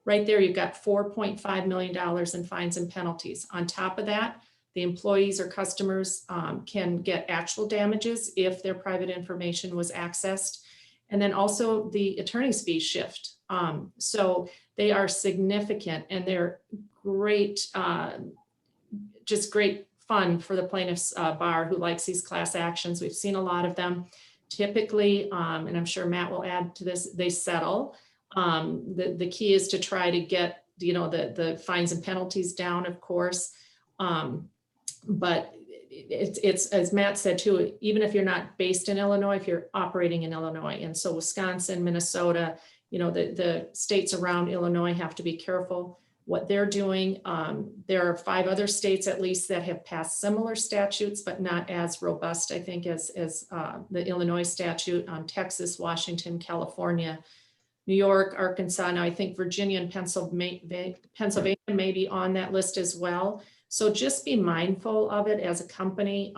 right there, you've got $4.5 million in fines and penalties. On top of that, the employees or customers can get actual damages if their private information was accessed. And then also the attorney's fees shift. So they are significant, and they're great, just great fun for the plaintiff's bar who likes these class actions. We've seen a lot of them. Typically, and I'm sure Matt will add to this, they settle. The key is to try to get, the fines and penalties down, of course. But it's, as Matt said too, even if you're not based in Illinois, if you're operating in Illinois, and so Wisconsin, Minnesota, the states around Illinois have to be careful what they're doing. There are 5 other states at least that have passed similar statutes, but not as robust, I think, as the Illinois statute. Texas, Washington, California, New York, Arkansas. Now I think Virginia and Pennsylvania may be on that list as well. So just be mindful of it as a company.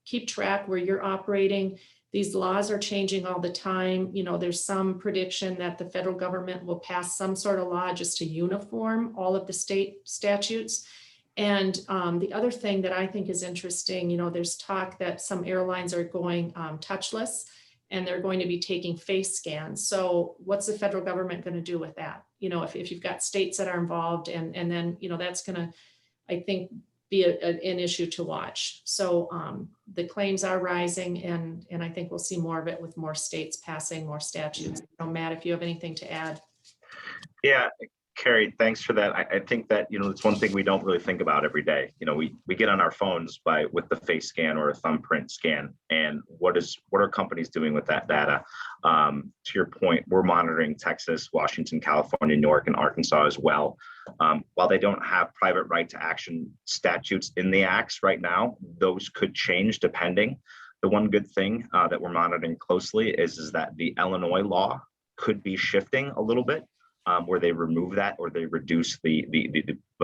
Keep track where you're operating. These laws are changing all the time. There's some prediction that the federal government will pass some sort of law just to uniform all of the state statutes. And the other thing that I think is interesting, there's talk that some airlines are going touchless, and they're going to be taking face scans. So what's the federal government going to do with that? If you've got states that are involved, and then, that's going to, I think, be an issue to watch. So the claims are rising, and I think we'll see more of it with more states passing more statutes. Matt, if you have anything to add. Yeah, Carrie, thanks for that. I think that, it's one thing we don't really think about every day. We get on our phones with the face scan or a thumbprint scan, and what are companies doing with that data? To your point, we're monitoring Texas, Washington, California, New York, and Arkansas as well. While they don't have private right to action statutes in the acts right now, those could change depending. The one good thing that we're monitoring closely is that the Illinois law could be shifting a little bit, where they remove that or they reduce the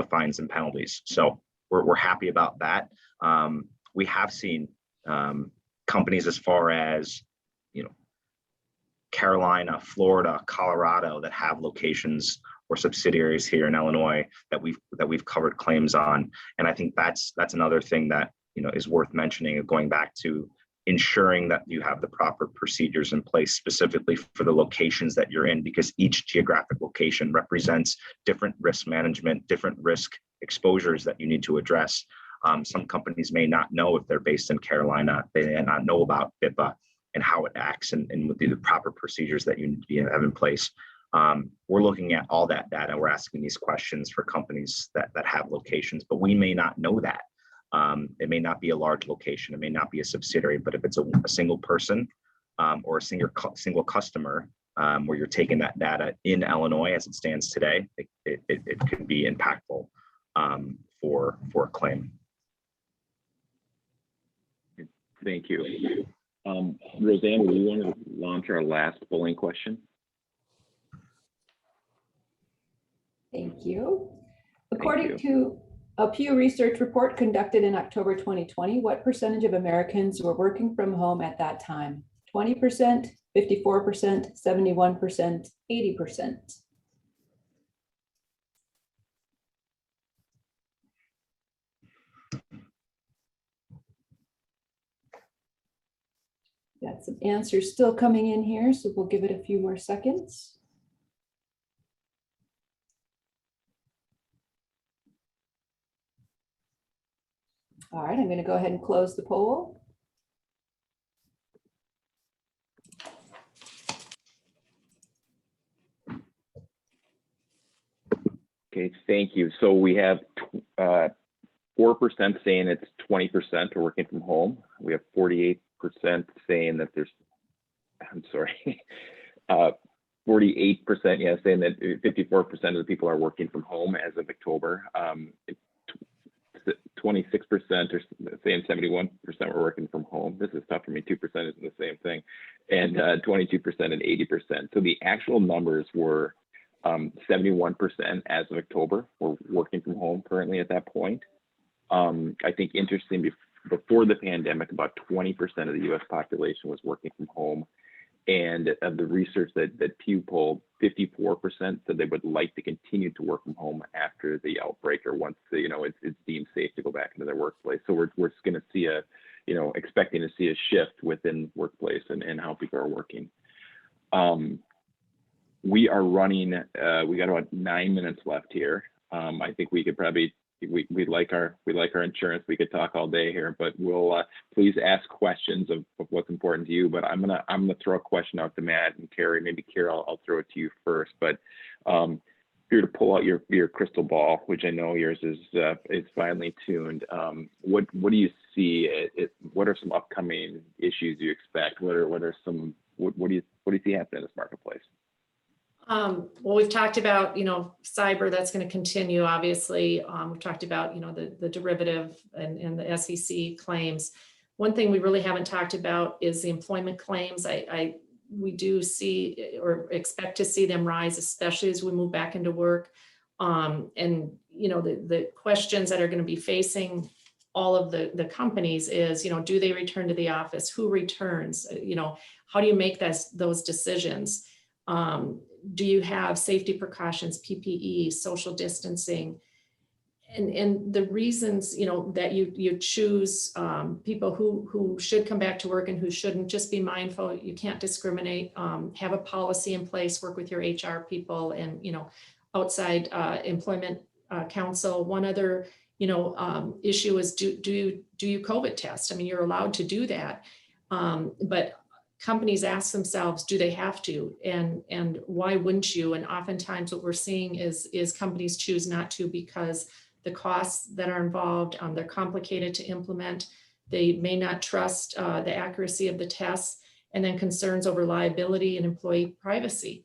fines and penalties. So we're happy about that. We have seen companies as far as Carolina, Florida, Colorado that have locations or subsidiaries here in Illinois that we've covered claims on. And I think that's another thing that is worth mentioning, of going back to ensuring that you have the proper procedures in place specifically for the locations that you're in, because each geographic location represents different risk management, different risk exposures that you need to address. Some companies may not know if they're based in Carolina, they may not know about BIPA and how it acts and with the proper procedures that you need to have in place. We're looking at all that data. We're asking these questions for companies that have locations, but we may not know that. It may not be a large location, it may not be a subsidiary, but if it's a single person or a single customer where you're taking that data in Illinois as it stands today, it could be impactful for a claim. Thank you. Roseanne, do you want to launch our last polling question? Thank you. According to a Pew Research report conducted in October 2020, what percentage of Americans were working from home at that time? 20%, 54%, 71%, 80%. Got some answers still coming in here, so we'll give it a few more seconds. All right, I'm going to go ahead and close the poll. Okay, thank you. So we have 4% saying it's 20% are working from home. We have 48% saying that there's, I'm sorry, 48%, yeah, saying that 54% of the people are working from home as of October. 26% are saying 71% were working from home. This is tough for me. 2% isn't the same thing, and 22% and 80%. So the actual numbers were 71% as of October were working from home currently at that point. I think interesting, before the pandemic, about 20% of the U.S. population was working from home, And of the research that Pew polled, 54% said they would like to continue to work from home after the outbreak or once it's deemed safe to go back into their workplace. So we're going to see expecting to see a shift within workplace and how people are working. We are running, we got about 9 minutes left here. I think we could probably, we like our insurance. We could talk all day here, but we'll please ask questions of what's important to you. But I'm gonna throw a question out to Matt and Carrie. Maybe Carrie, I'll throw it to you first. But if you're to pull out your crystal ball, which I know yours is finely tuned, what do you see? What are some upcoming issues you expect? What do you see happening in this marketplace? Well, we've talked about, cyber, that's going to continue, obviously. We've talked about, the derivative and the SEC claims. One thing we really haven't talked about is the employment claims. We do see or expect to see them rise, especially as we move back into work. And, the questions that are going to be facing all of the companies is, do they return to the office? Who returns? How do you make those decisions? Do you have safety precautions, PPE, social distancing? And the reasons, that you choose people who should come back to work and who shouldn't, just be mindful. You can't discriminate. Have a policy in place, work with your HR people and, outside employment counsel. One other, issue is do you COVID test? I mean, you're allowed to do that. But companies ask themselves, do they have to? And why wouldn't you? And oftentimes what we're seeing is companies choose not to because the costs that are involved, they're complicated to implement. They may not trust the accuracy of the tests, and then concerns over liability and employee privacy.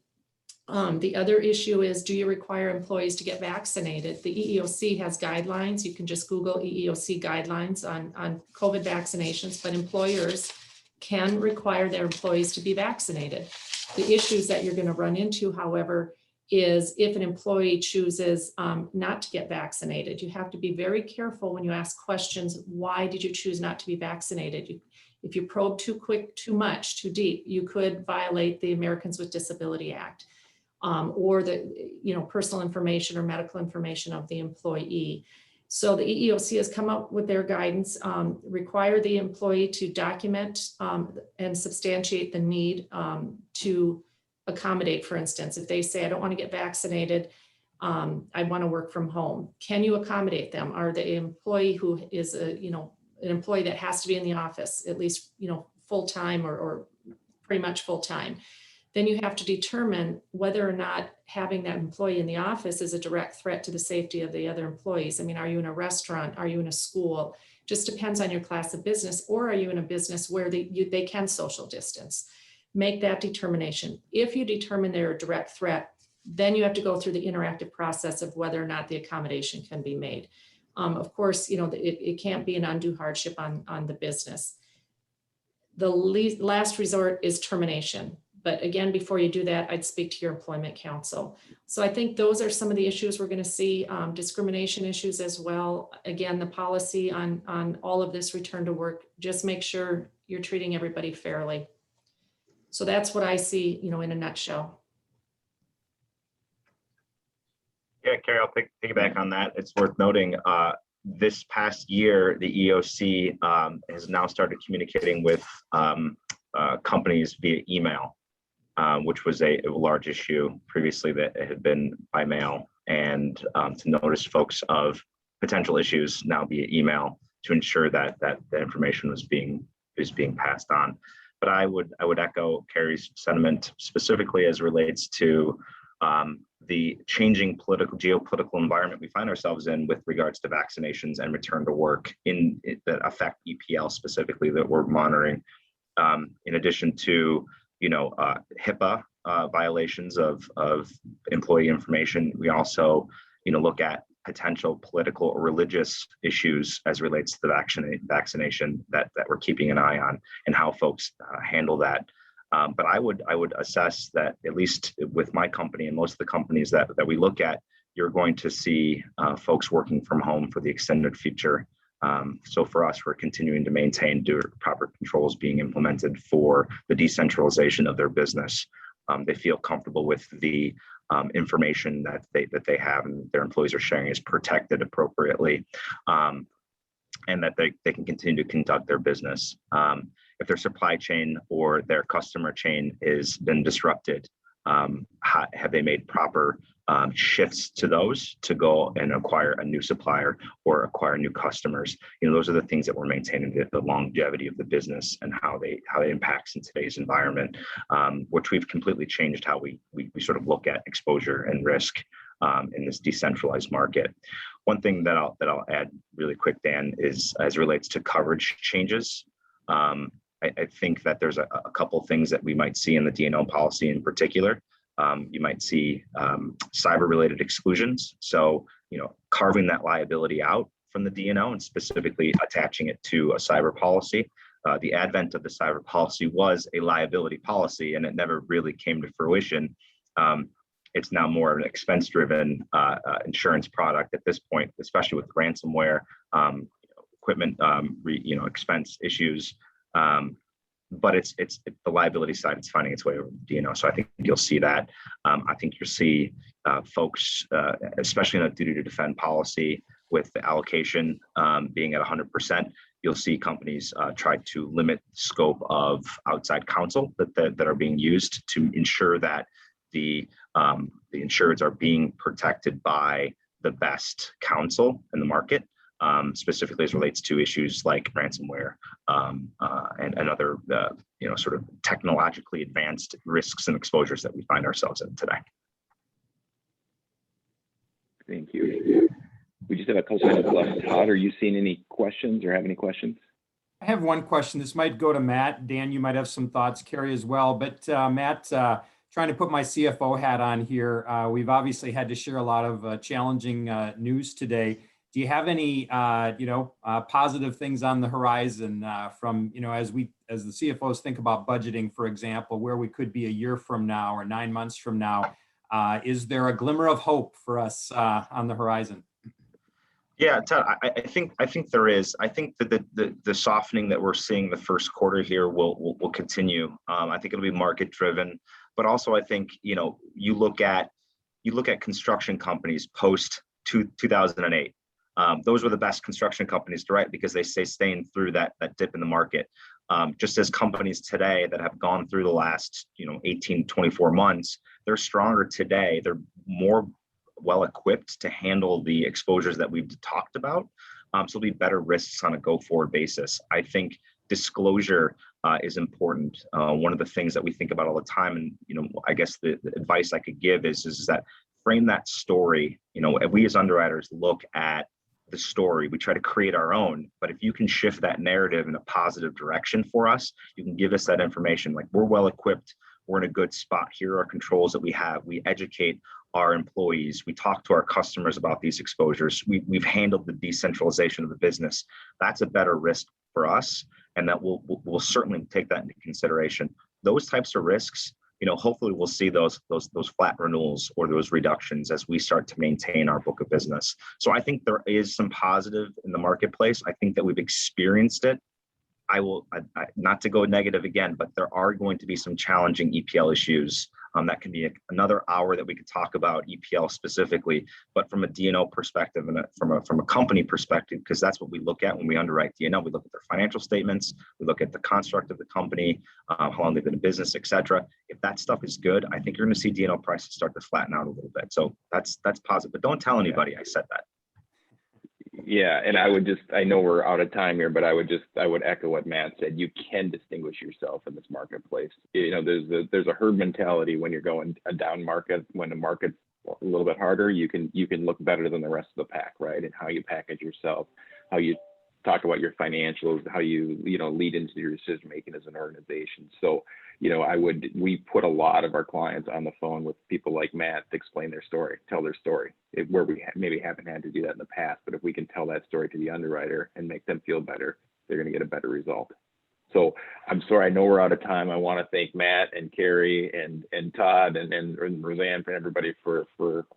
The other issue is, do you require employees to get vaccinated? The EEOC has guidelines. You can just Google EEOC guidelines on COVID vaccinations, but employers can require their employees to be vaccinated. The issues that you're going to run into, however, is if an employee chooses not to get vaccinated. You have to be very careful when you ask questions. Why did you choose not to be vaccinated? If you probe too quick, too much, too deep, you could violate the Americans with Disability Act or the personal information or medical information of the employee. So the EEOC has come up with their guidance, require the employee to document and substantiate the need to accommodate. For instance, if they say, I don't want to get vaccinated, I want to work from home. Can you accommodate them? Are the employee who is an employee that has to be in the office at least, full-time or pretty much full-time? Then you have to determine whether or not having that employee in the office is a direct threat to the safety of the other employees. I mean, are you in a restaurant? Are you in a school? Just depends on your class of business. Or are you in a business where they can social distance? Make that determination. If you determine they're a direct threat, then you have to go through the interactive process of whether or not the accommodation can be made. Of course, it can't be an undue hardship on the business. The last resort is termination. But again, before you do that, I'd speak to your employment counsel. So I think those are some of the issues we're going to see, discrimination issues as well. Again, the policy on all of this return to work, just make sure you're treating everybody fairly. So that's what I see, in a nutshell. Yeah, Carrie, I'll piggyback on that. It's worth noting this past year, the EEOC has now started communicating with companies via email. Which was a large issue previously that it had been by mail, and to notice folks of potential issues now via email to ensure that the information was being passed on. But I would echo Carrie's sentiment specifically as relates to the changing geopolitical environment we find ourselves in with regards to vaccinations and return to work that affect EPL specifically that we're monitoring. In addition to HIPAA violations of employee information, we also look at potential political or religious issues as relates to the vaccination that we're keeping an eye on and how folks handle that. But I would assess that, at least with my company and most of the companies that we look at, you're going to see folks working from home for the extended future. So for us, we're continuing to maintain proper controls being implemented for the decentralization of their business. They feel comfortable with the information that they have and their employees are sharing is protected appropriately, and that they can continue to conduct their business. If their supply chain or their customer chain has been disrupted, have they made proper shifts to those to go and acquire a new supplier or acquire new customers? Those are the things that we're maintaining the longevity of the business and how they impacts in today's environment, which we've completely changed how we sort of look at exposure and risk in this decentralized market. One thing that I'll add really quick, Dan, is as it relates to coverage changes. I think that there's a couple things that we might see in the D&O policy in particular. You might see cyber-related exclusions. So, carving that liability out from the D&O and specifically attaching it to a cyber policy. The advent of the cyber policy was a liability policy, and it never really came to fruition. It's now more of an expense-driven insurance product at this point, especially with ransomware, equipment, expense issues. But it's the liability side. It's finding its way over to D&O. So I think you'll see that. I think you'll see folks, especially in a duty to defend policy, with the allocation being at 100%. You'll see companies try to limit the scope of outside counsel that are being used to ensure that the insureds are being protected by the best counsel in the market. Specifically as relates to issues like ransomware and other sort of technologically advanced risks and exposures that we find ourselves in today. Thank you. We just have a couple minutes left. Todd, are you seeing any questions or have any questions? I have one question. This might go to Matt. Dan, you might have some thoughts, Carrie as well. But Matt, trying to put my CFO hat on here, we've obviously had to share a lot of challenging news today. Do you have any, positive things on the horizon from, as the CFOs think about budgeting, for example, where we could be a year from now or 9 months from now? Is there a glimmer of hope for us on the horizon? Yeah, Todd, I think there is. I think that the softening that we're seeing the first quarter here will continue. I think it'll be market driven, but also I think you look at construction companies post 2008. Those were the best construction companies to write because they sustained through that dip in the market. Just as companies today that have gone through the last 18, 24 months, they're stronger today. They're more well equipped to handle the exposures that we've talked about. So there'll be better risks on a go forward basis. I think disclosure is important. One of the things that we think about all the time, and I guess the advice I could give is that frame that story. We as underwriters look at the story, we try to create our own, but if you can shift that narrative in a positive direction for us, you can give us that information. Like, we're well equipped, we're in a good spot, here are controls that we have, we educate our employees, we talk to our customers about these exposures, we've handled the decentralization of the business. That's a better risk for us, and that we'll certainly take that into consideration. Those types of risks, hopefully we'll see those flat renewals or those reductions as we start to maintain our book of business. So I think there is some positive in the marketplace. I think that we've experienced it. Not to go negative again, but there are going to be some challenging EPL issues. That can be another hour that we could talk about EPL specifically, but from a D&O perspective and from a company perspective, because that's what we look at when we underwrite D&O. We look at their financial statements, we look at the construct of the company, how long they've been in business, et cetera. If that stuff is good, I think you're going to see D&O prices start to flatten out a little bit. So that's positive, but don't tell anybody I said that. Yeah, and I know we're out of time here, but I would echo what Matt said. You can distinguish yourself in this marketplace. There's a herd mentality when you're going a down market. When the market's a little bit harder, you can look better than the rest of the pack, right? And how you package yourself, how you talk about your financials, how you lead into your decision making as an organization. So we put a lot of our clients on the phone with people like Matt to explain their story, tell their story, where we maybe haven't had to do that in the past. But if we can tell that story to the underwriter and make them feel better, they're going to get a better result. So I'm sorry, I know we're out of time. I want to thank Matt and Carrie and Todd and Roseanne and everybody for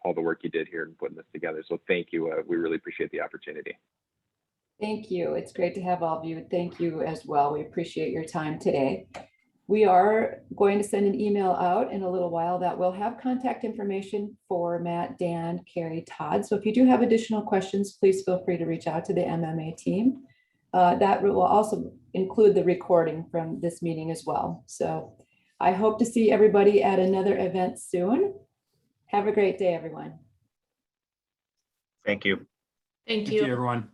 all the work you did here and putting this together. So thank you. We really appreciate the opportunity. Thank you. It's great to have all of you. Thank you as well. We appreciate your time today. We are going to send an email out in a little while that will have contact information for Matt, Dan, Carrie, Todd. So if you do have additional questions, please feel free to reach out to the MMA team. That will also include the recording from this meeting as well. So I hope to see everybody at another event soon. Have a great day, everyone. Thank you. Thank Thank you, you. everyone.